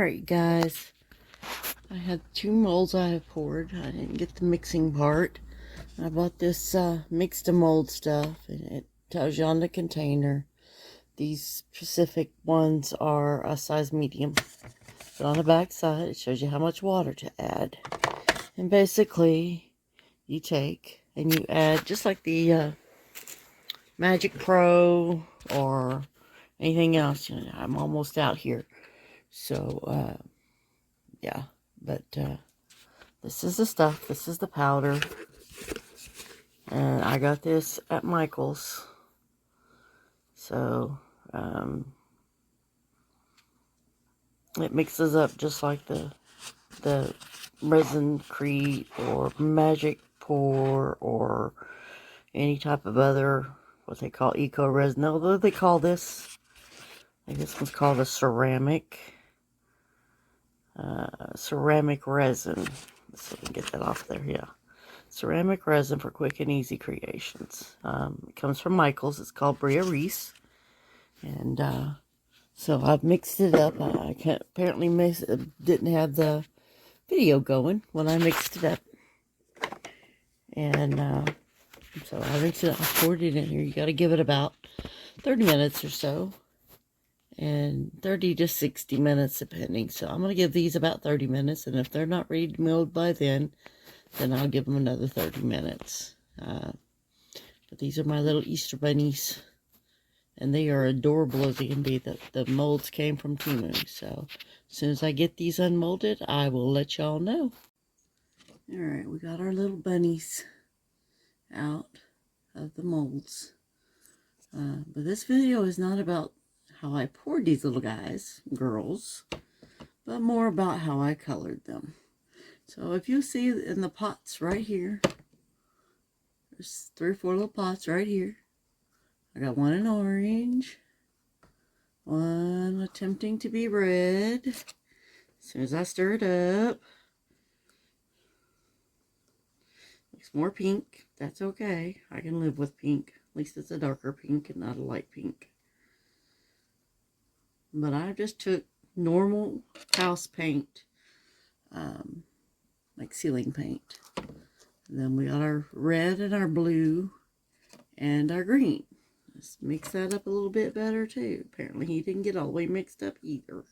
Alright guys, I had 2 molds I have poured. I didn't get the mixing part. I bought this MIX2MOLD stuff, and it tells you on the container these specific ones are a size medium. But on the back side it shows you how much water to add. And basically you take and you add, just like the Magic Pro or anything else. You know, I'm almost out here. So yeah, but this is the stuff. This is the powder. And I got this at Michael's. So, it mixes up just like the Resin Crete or Magic Pour or any type of other, what they call eco resin. Although they call this, I think this one's called a ceramic resin. Let's see if we can get that off there. Yeah. Ceramic resin for quick and easy creations. It comes from Michael's. It's called Resin. And so I've mixed it up. I apparently didn't have the video going when I mixed it up. And so I rinsed it. I poured it in here. You got to give it about 30 minutes or so. And 30 to 60 minutes depending. So I'm going to give these about 30 minutes. And if they're not ready to mold by then I'll give them another 30 minutes. But these are my little Easter bunnies. And they are adorable as they can be. The molds came from Temu. So as soon as I get these unmolded, I will let y'all know. Alright, we got our little bunnies out of the molds. But this video is not about how I poured these little girls, but more about how I colored them. So if you see in the pots right here, there's 3 or 4 little pots right here. I got one in orange, one attempting to be red. As soon as I stir it up, looks more pink. That's okay. I can live with pink. At least it's a darker pink and not a light pink. But I just took normal house paint, like ceiling paint. And then we got our red and our blue and our green. Let's mix that up a little bit better too. Apparently he didn't get all the way mixed up either.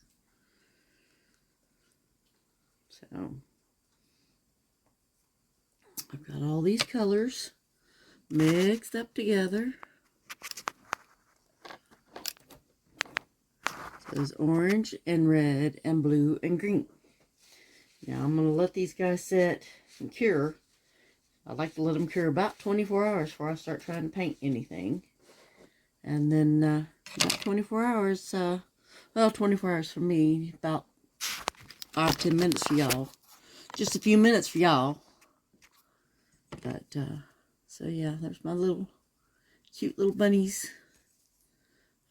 So I've got all these colors mixed up together. So there's orange and red and blue and green. Now I'm going to let these guys sit and cure. I like to let them cure about 24 hours before I start trying to paint anything. And then about 24 hours, well, 24 hours for me, about 5-10 minutes for y'all. Just a few minutes for y'all. But, so yeah, there's my little, cute little bunnies.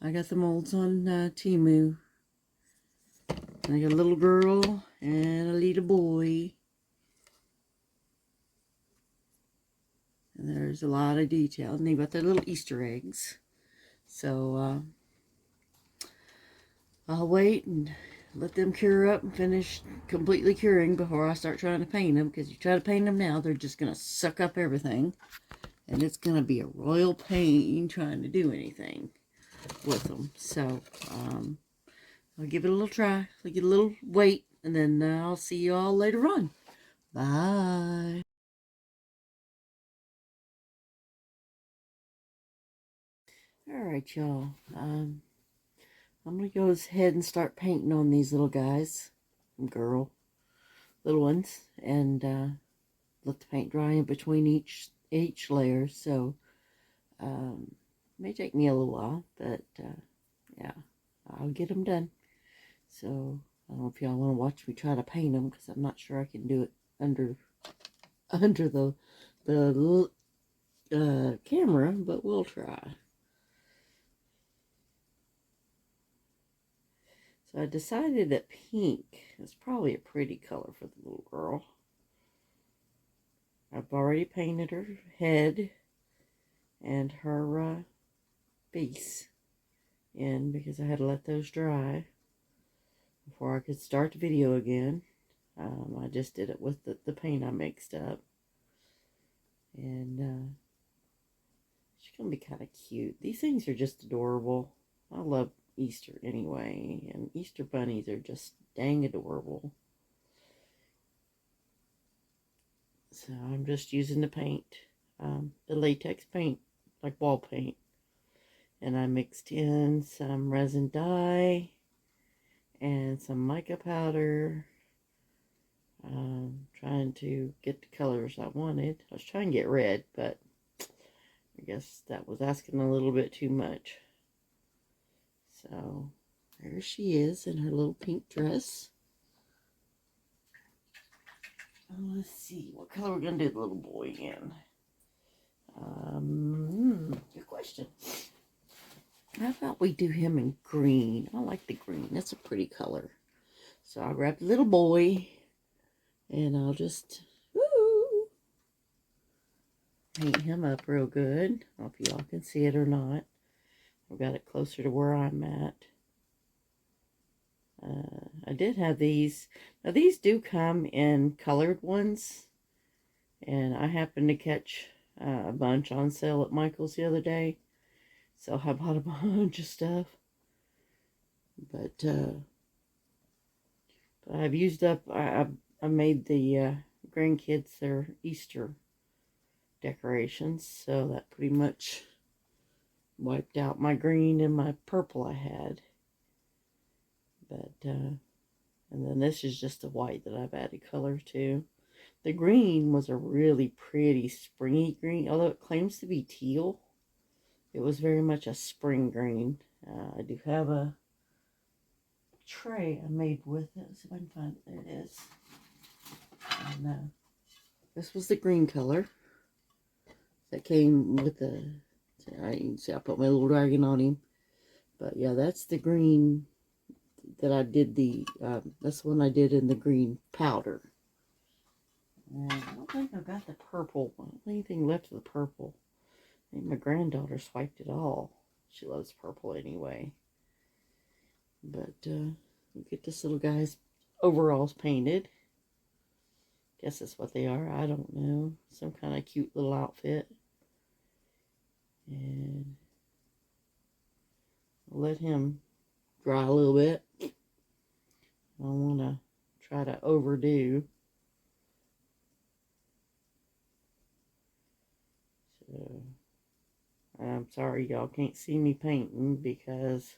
I got the molds on Temu. I got a little girl and a little boy. And there's a lot of detail. And they got their little Easter eggs. So, I'll wait and let them cure up and finish completely curing before I start trying to paint them. Because you try to paint them now, they're just going to suck up everything. And it's going to be a royal pain trying to do anything with them. So, I'll give it a little try. I'll get a little wait. And then I'll see you all later on. Bye. Alright, y'all. I'm going to go ahead and start painting on these little guys. Little ones. And let the paint dry in between each layer. So, may take me a little while. But, yeah, I'll get them done. So, I don't know if y'all want to watch me try to paint them. Because I'm not sure I can do it under the camera. But we'll try. So I decided that pink is probably a pretty color for the little girl. I've already painted her head and her base in because I had to let those dry. before I could start the video again. I just did it with the paint I mixed up. And she's going to be kind of cute. These things are just adorable. I love Easter anyway. And Easter bunnies are just dang adorable. So I'm just using the paint. The latex paint, like wall paint. And I mixed in some resin dye and some mica powder. Trying to get the colors I wanted. I was trying to get red, but I guess that was asking a little bit too much. So there she is in her little pink dress. Let's see what color we're going to do the little boy in. Good question. How about we do him in green? I like the green. That's a pretty color. So I'll grab the little boy and I'll just paint him up real good. I don't know if y'all can see it or not. I've got it closer to where I'm at. I did have these. Now these do come in colored ones. And I happened to catch a bunch on sale at Michael's the other day. So I bought a bunch of stuff. But I've used up, I made the grandkids their Easter decorations. So that pretty much wiped out my green and my purple I had. But, and then this is just the white that I've added color to. The green was a really pretty springy green, although it claims to be teal. It was very much a spring green. I do have a tray I made with it. Let's see if I can find it. There it is. And this was the green color that came with the, you can see I put my little dragon on him. But yeah, that's the green that I did that's the one I did in the green powder. And I don't think I've got the purple one. Anything left of the purple. I think my granddaughter swiped it all. She loves purple anyway. But we'll get this little guy's overalls painted. Guess that's what they are. I don't know. Some kind of cute little outfit. And I'll let him dry a little bit. I don't want to try to overdo. So, I'm sorry y'all can't see me painting because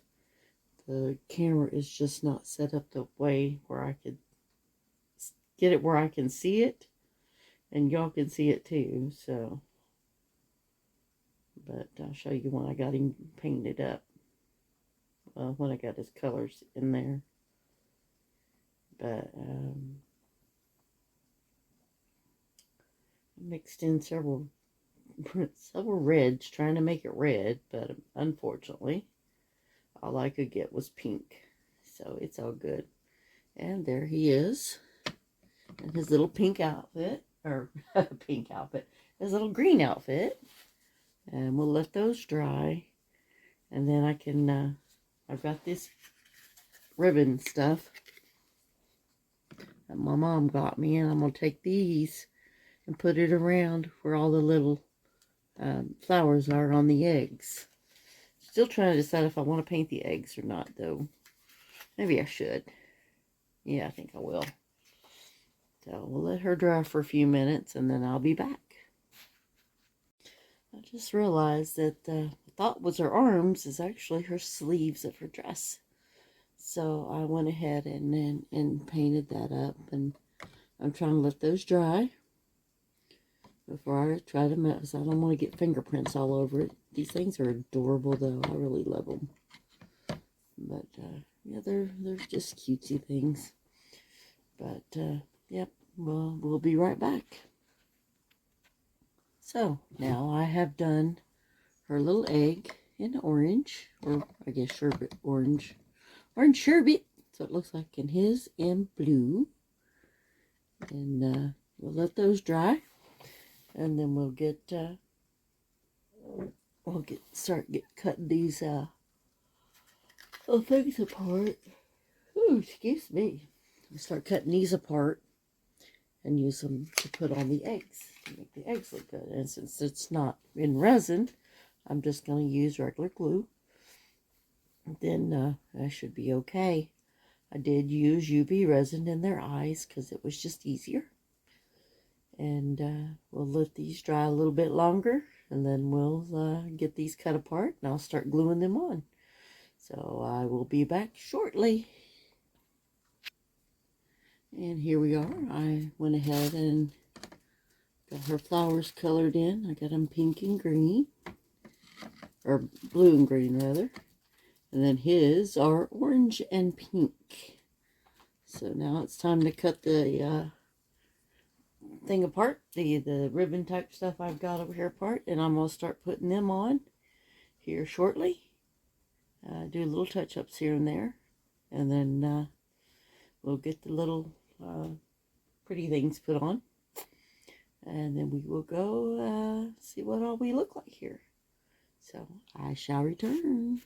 the camera is just not set up the way where I could get it where I can see it and y'all can see it too. So, but I'll show you when I got him painted up. When I got his colors in there. But I mixed in several reds trying to make it red, but unfortunately all I could get was pink, so it's all good. And there he is in his little pink outfit, or pink outfit, his little green outfit. And we'll let those dry, and then I can I've got this ribbon stuff that my mom got me, and I'm gonna take these and put it around where all the little flowers are on the eggs. Still trying to decide if I want to paint the eggs or not, though. Maybe I should. Yeah, I think I will. So we'll let her dry for a few minutes, and then I'll be back. I just realized that I thought was her arms is actually her sleeves of her dress. So I went ahead and painted that up, and I'm trying to let those dry before I try to mess. I don't want to get fingerprints all over it. These things are adorable, though. I really love them. But yeah, they're just cutesy things. But yep, we'll be right back. So now I have done her little egg in orange, or I guess sherbet orange sherbet. So it looks like in his in blue. And we'll let those dry. And then we'll start cutting these little things apart. Ooh, excuse me. I start cutting these apart and use them to put on the eggs to make the eggs look good. And since it's not in resin, I'm just going to use regular glue. Then I should be okay. I did use UV resin in their eyes because it was just easier. And we'll let these dry a little bit longer, and then we'll get these cut apart, and I'll start gluing them on. So I will be back shortly. And here we are. I went ahead and got her flowers colored in. I got them pink and green, or blue and green rather. And then his are orange and pink. So now it's time to cut the thing apart, the ribbon type stuff I've got over here apart, and I'm going to start putting them on here shortly. Do little touch-ups here and there, and then we'll get the little pretty things put on, and then we will go see what all we look like here. So I shall return.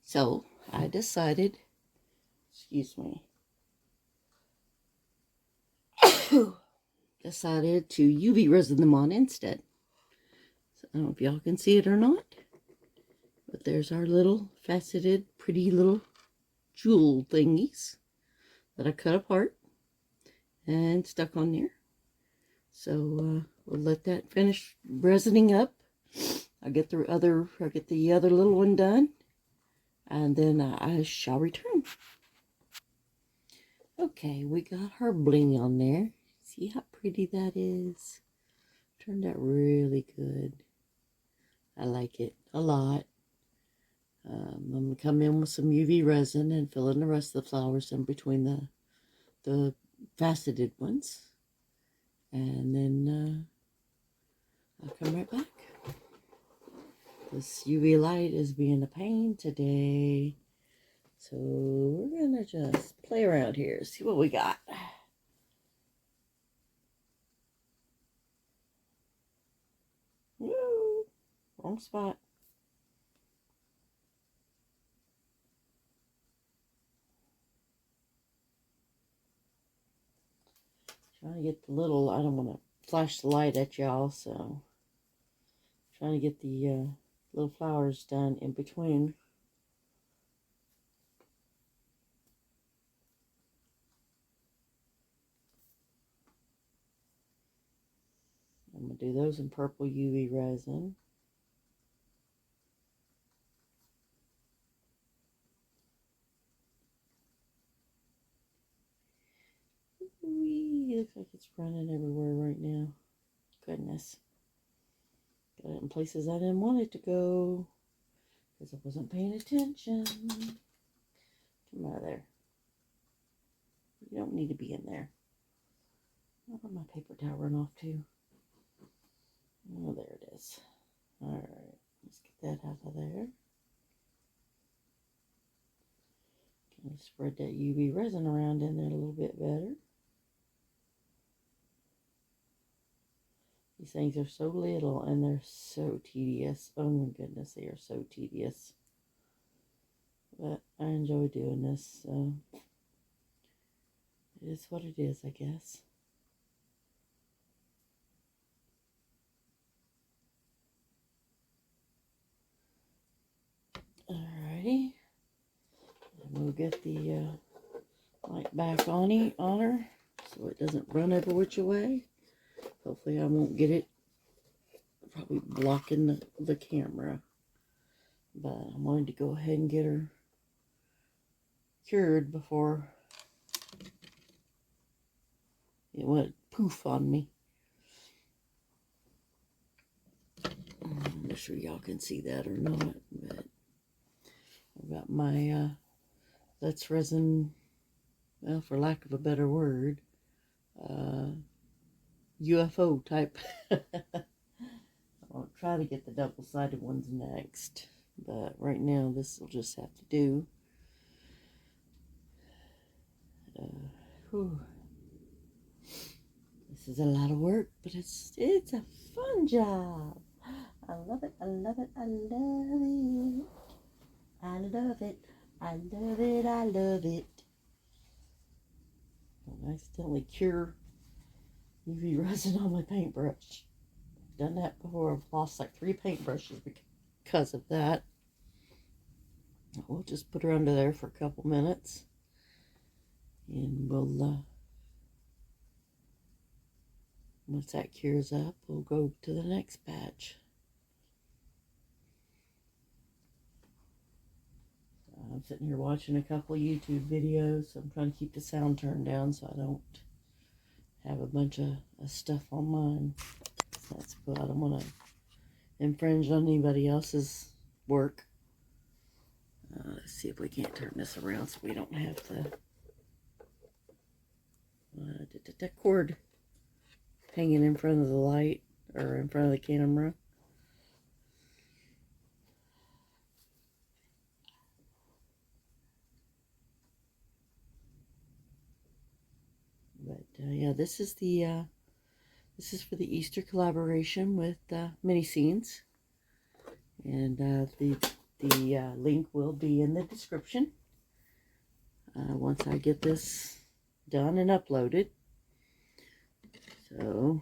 So I decided, excuse me, decided to UV resin them on instead. So I don't know if y'all can see it or not, but there's our little faceted, pretty little jewel thingies that I cut apart and stuck on there. So we'll let that finish resining up. I'll get the other little one done, and then I shall return. Okay, we got her bling on there. See how pretty that is? Turned out really good. I like it a lot. I'm going to come in with some UV resin and fill in the rest of the flowers in between the faceted ones. And then I'll come right back. This UV light is being a pain today. So we're going to just play around here, see what we got. Woo! Wrong spot. Trying to get the little, I don't want to flash the light at y'all, so trying to get the little flowers done in between. I'm going to do those in purple UV resin. Whee, looks like it's running everywhere right now. Goodness. Got it in places I didn't want it to go because I wasn't paying attention. Come out of there. You don't need to be in there. Where did my paper towel run off to? Oh, there it is. Alright, let's get that out of there. Can I spread that UV resin around in there a little bit better? These things are so little and they're so tedious. Oh my goodness, they are so tedious. But I enjoy doing this, so it is what it is, I guess. Alrighty. And we'll get the light back on her so it doesn't run every which way. Hopefully I won't get it probably blocking the camera. But I wanted to go ahead and get her cured before it went poof on me. I'm not sure y'all can see that or not, but I've got my Let's Resin, well, for lack of a better word, UFO type. I'll try to get the double-sided ones next, but right now this will just have to do. This is a lot of work, but it's a fun job. I love it, I love it, I love it. I love it, I love it, I I love it. I accidentally cure UV resin on my paintbrush. I've done that before. I've lost like 3 paintbrushes because of that. We'll just put her under there for a couple minutes. And we'll, once that cures up, we'll go to the next batch. I'm sitting here watching a couple YouTube videos. So I'm trying to keep the sound turned down so I don't have a bunch of stuff on mine. That's good. I don't want to infringe on anybody else's work. Let's see if we can't turn this around so we don't have the cord hanging in front of the light or in front of the camera. But yeah, this is for the Easter collaboration with Miniscenes, and the link will be in the description once I get this done and uploaded. So,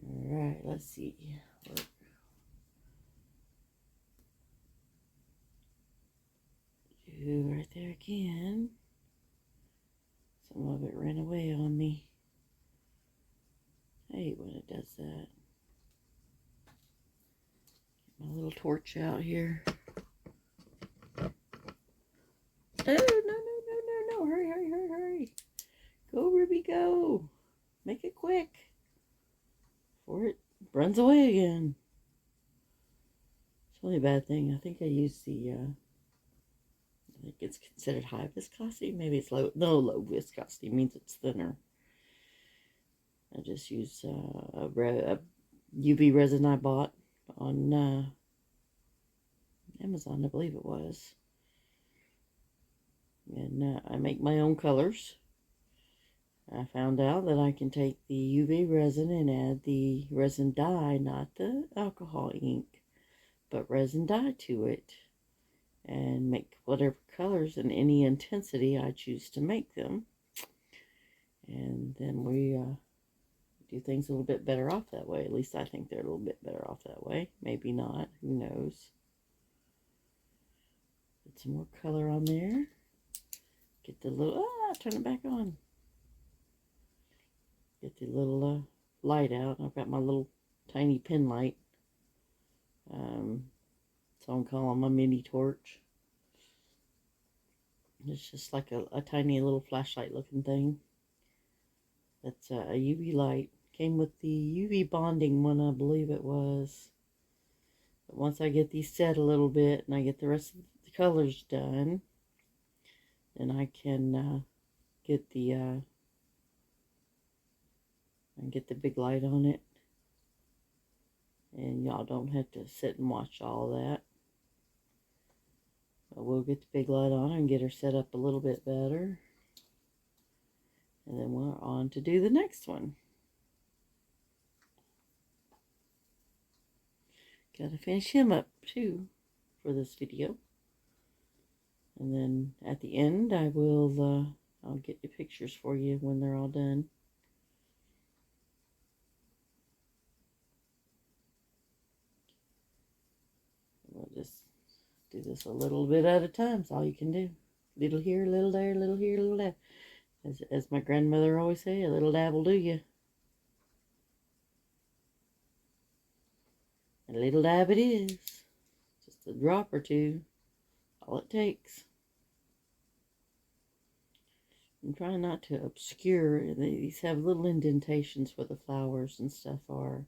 all right, let's see. Right there again. Some of it ran away on me. I hate when it does that. Get my little torch out here. Oh, no. Hurry. Go, Ruby, go. Make it quick. Before it runs away again. It's really a bad thing. I think I used the, I think it's considered high viscosity. Maybe it's low. No, low viscosity means it's thinner. I just use a UV resin I bought on Amazon, I believe it was. And I make my own colors. I found out that I can take the UV resin and add the resin dye, not the alcohol ink, but resin dye to it, and make whatever colors in any intensity I choose to make them. And then we do things a little bit better off that way. At least I think they're a little bit better off that way. Maybe not. Who knows? Put some more color on there. Get the little... turn it back on. Get the little light out. I've got my little tiny pin light. So I'm calling my mini torch. It's just like a tiny little flashlight looking thing. That's a UV light. Came with the UV bonding one, I believe it was. But once I get these set a little bit and I get the rest of the colors done, then I can get the big light on it. And y'all don't have to sit and watch all that. But we'll get the big light on her and get her set up a little bit better. And then we're on to do the next one. Gotta finish him up too for this video. And then at the end I will I'll get the pictures for you when they're all done. We'll just do this a little bit at a time. That's all you can do. Little here, little there, little here, little there. As my grandmother always say, a little dab will do you. A little dab it is. Just a drop or two. All it takes. I'm trying not to obscure. These have little indentations where the flowers and stuff are.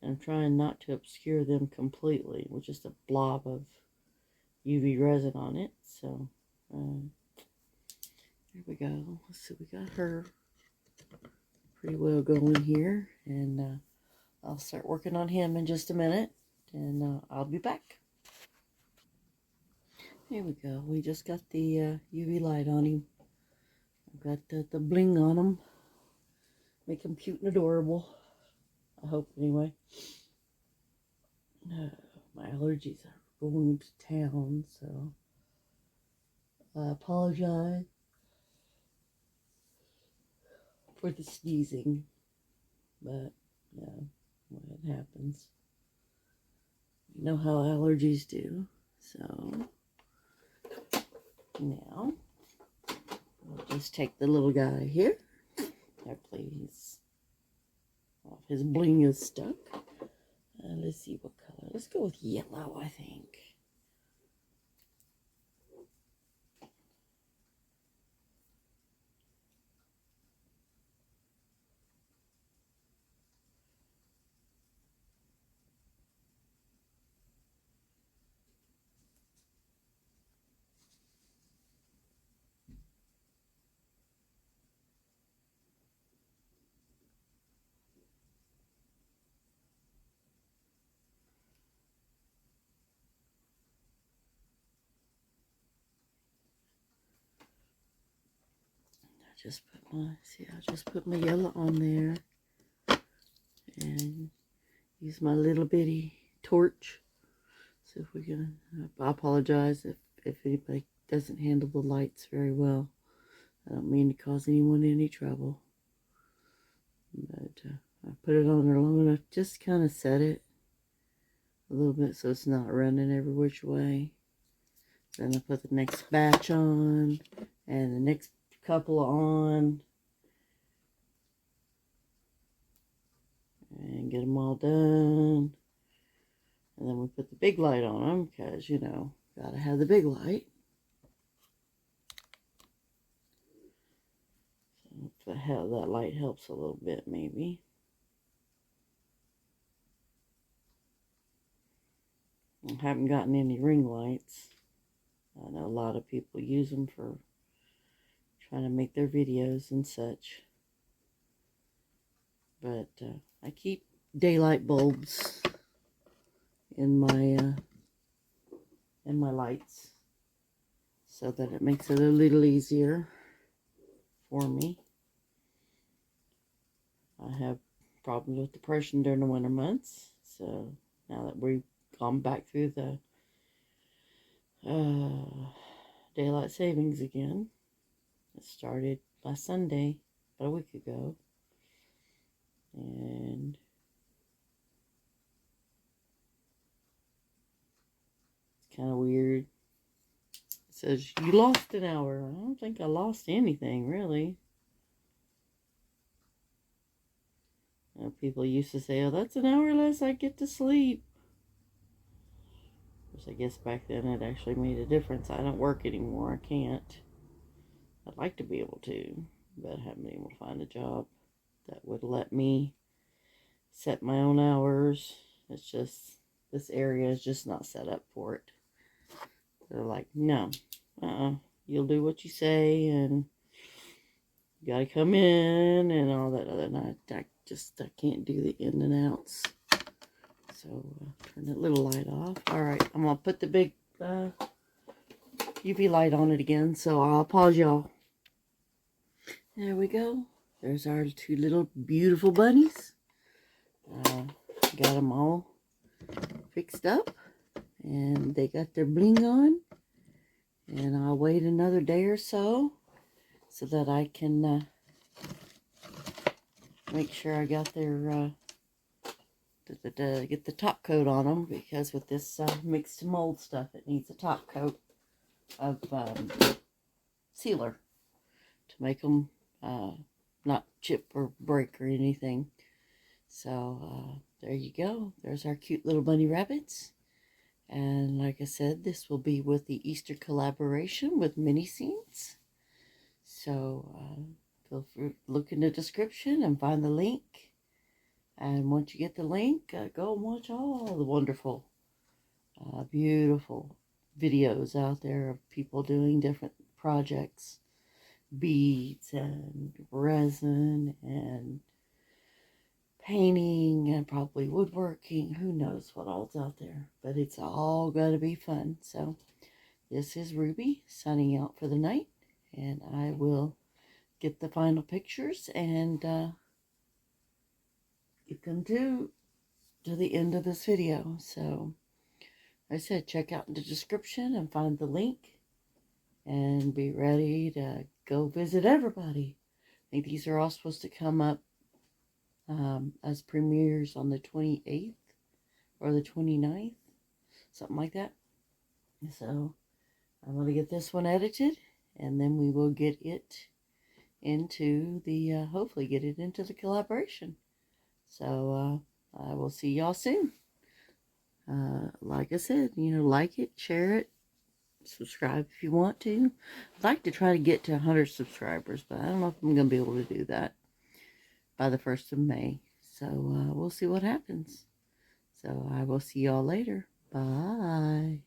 And I'm trying not to obscure them completely with just a blob of UV resin on it. So, here we go. Let's see, we got her pretty well going here. And I'll start working on him in just a minute. And I'll be back. Here we go. We just got the UV light on him. I've got the bling on him. Make him cute and adorable. I hope, anyway. My allergies are going to town, so I apologize for the sneezing, but yeah, well, it happens. You know how allergies do. So now we'll just take the little guy here. There, please. Off his bling is stuck. Let's see what color. Let's go with yellow, I think. I just put my yellow on there and use my little bitty torch. So if we're gonna, I apologize if anybody doesn't handle the lights very well. I don't mean to cause anyone any trouble. But I put it on there long enough, just kind of set it a little bit so it's not running every which way. Then I put the next batch on and the next couple on. And get them all done. And then we put the big light on them because, you know, gotta have the big light. So that light helps a little bit, maybe. I haven't gotten any ring lights. I know a lot of people use them for trying to make their videos and such. But I keep daylight bulbs in my lights so that it makes it a little easier for me. I have problems with depression during the winter months, so now that we've gone back through the daylight savings again, it started last Sunday, about a week ago, and it's kind of weird. It says you lost an hour. I don't think I lost anything, really. You know, people used to say, oh, that's an hour less I get to sleep. Which I guess back then it actually made a difference. I don't work anymore. I can't. I'd like to be able to, but I haven't been able to find a job that would let me set my own hours. It's just, this area is just not set up for it. They're like, no, you'll do what you say, and you gotta come in, and all that other. And I can't do the in and outs. So, turn that little light off. Alright, I'm gonna put the big UV light on it again, so I'll pause y'all. There we go. There's our two little beautiful bunnies. Got them all fixed up, and they got their bling on. And I'll wait another day or so that I can make sure I got their get the top coat on them, because with this MIX2MOLD stuff, it needs a top coat of sealer to make them not chip or break or anything. So there you go. There's our cute little bunny rabbits. And like I said, this will be with the Easter collaboration with Miniscenes. So feel free to look in the description and find the link. And once you get the link, go and watch all the wonderful, beautiful videos out there of people doing different projects. Beads and resin and painting and probably woodworking. Who knows what all's out there, but it's all going to be fun. So this is Ruby signing out for the night, and I will get the final pictures and get them to the end of this video. So like I said, check out in the description and find the link, and be ready to go visit everybody. I think these are all supposed to come up as premieres on the 28th or the 29th, something like that. So I'm going to get this one edited, and then we will get it into the, hopefully get it into the collaboration. So I will see y'all soon. Like I said, like it, share it, subscribe if you want to. I'd like to try to get to 100 subscribers, but I don't know if I'm going to be able to do that by the 1st of May. So we'll see what happens. So I will see y'all later. Bye.